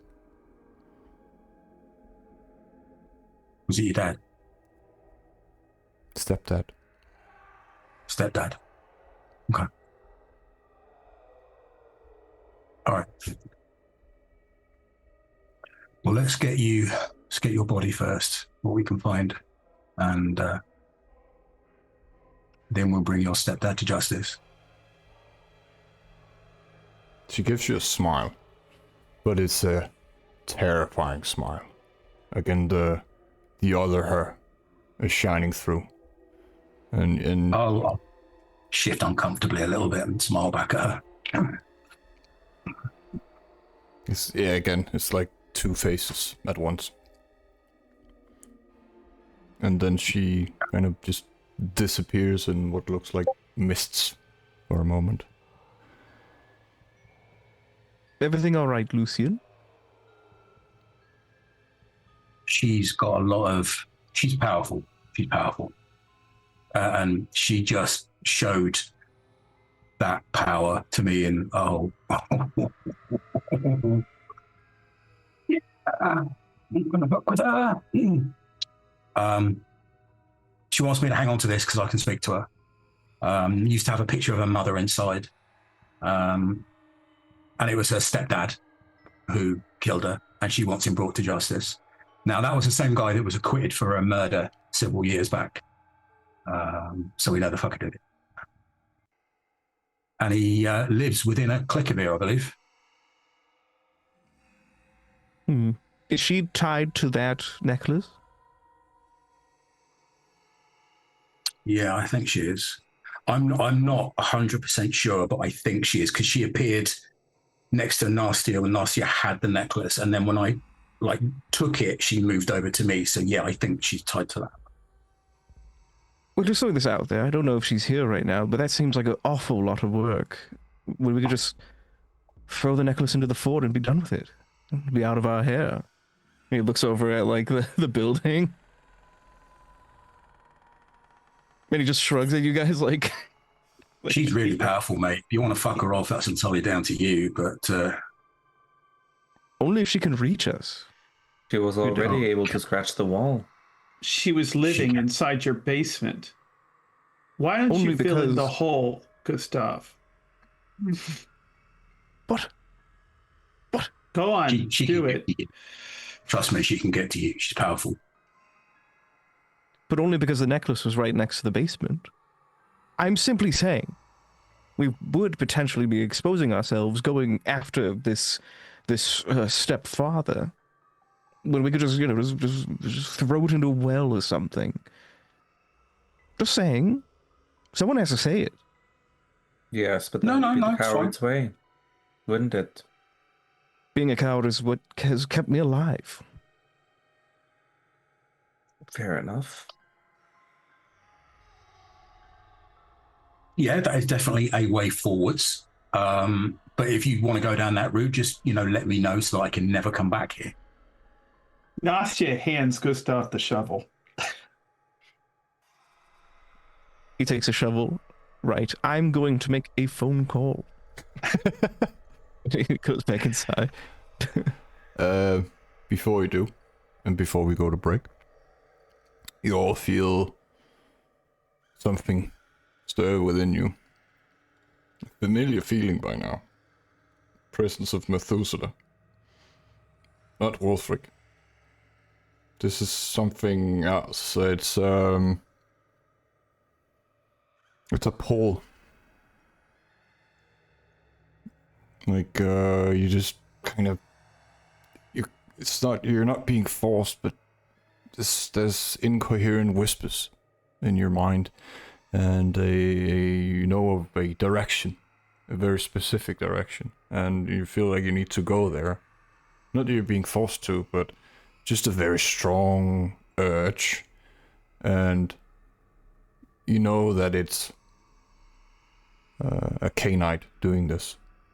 Was it your dad? Stepdad. Stepdad? Okay. All right. Well, let's get your body first, what we can find, and then we'll bring your stepdad to justice. She gives you a smile, but it's a terrifying smile. Again, the other her is shining through, and I'll shift uncomfortably a little bit and smile back at her. it's like two faces at once. And then she kind of just disappears in what looks like mists for a moment. Everything all right, Lucian? She's powerful. She's powerful. And she just showed that power to me in, yeah, I'm gonna fuck with her. She wants me to hang on to this because I can speak to her. Used to have a picture of her mother inside. And it was her stepdad who killed her, and she wants him brought to justice. Now, that was the same guy that was acquitted for a murder several years back. So we know the fucker did it. And he lives within a click of here, I believe. Is she tied to that necklace? Yeah, I think she is. I'm not 100% sure, but I think she is, because she appeared next to Nastya when Nastya had the necklace, and then when I took it, she moved over to me. So yeah, I think she's tied to that. Well, just throwing this out there, I don't know if she's here right now, but that seems like an awful lot of work. When we could just throw the necklace into the fort and be done with it. It'd be out of our hair. He looks over at the building. And he just shrugs at you guys like She's really powerful, mate. If you want to fuck her off, that's entirely down to you, but only if she can reach us. She was already able to scratch the wall. She was living inside your basement. Why don't Only you fill in because- the hole, Gustav? What? Go on, she do can it. get to you. Trust me, she can get to you. She's powerful. But only because the necklace was right next to the basement. I'm simply saying, we would potentially be exposing ourselves going after this stepfather, when we could just throw it into a well or something. Just saying. Someone has to say it. Yes, but that would be the it's fine. coward's way, wouldn't it? Being a coward is what has kept me alive. Fair enough. Yeah, that is definitely a way forwards. But if you want to go down that route, just let me know so that I can never come back here. Nastya hands Gustav the shovel. He takes a shovel. Right, I'm going to make a phone call. He goes back inside. Before you do, and before we go to break, you all feel something stir within you. A familiar feeling by now. Presence of Methuselah. Not Wolfric. This is something else. It's a pull. Like you just kind of you're not being forced, but there's incoherent whispers in your mind, and you know of a direction, a very specific direction, and you feel like you need to go there. Not that you're being forced to, but just a very strong urge, and you know that it's a Cainite doing this.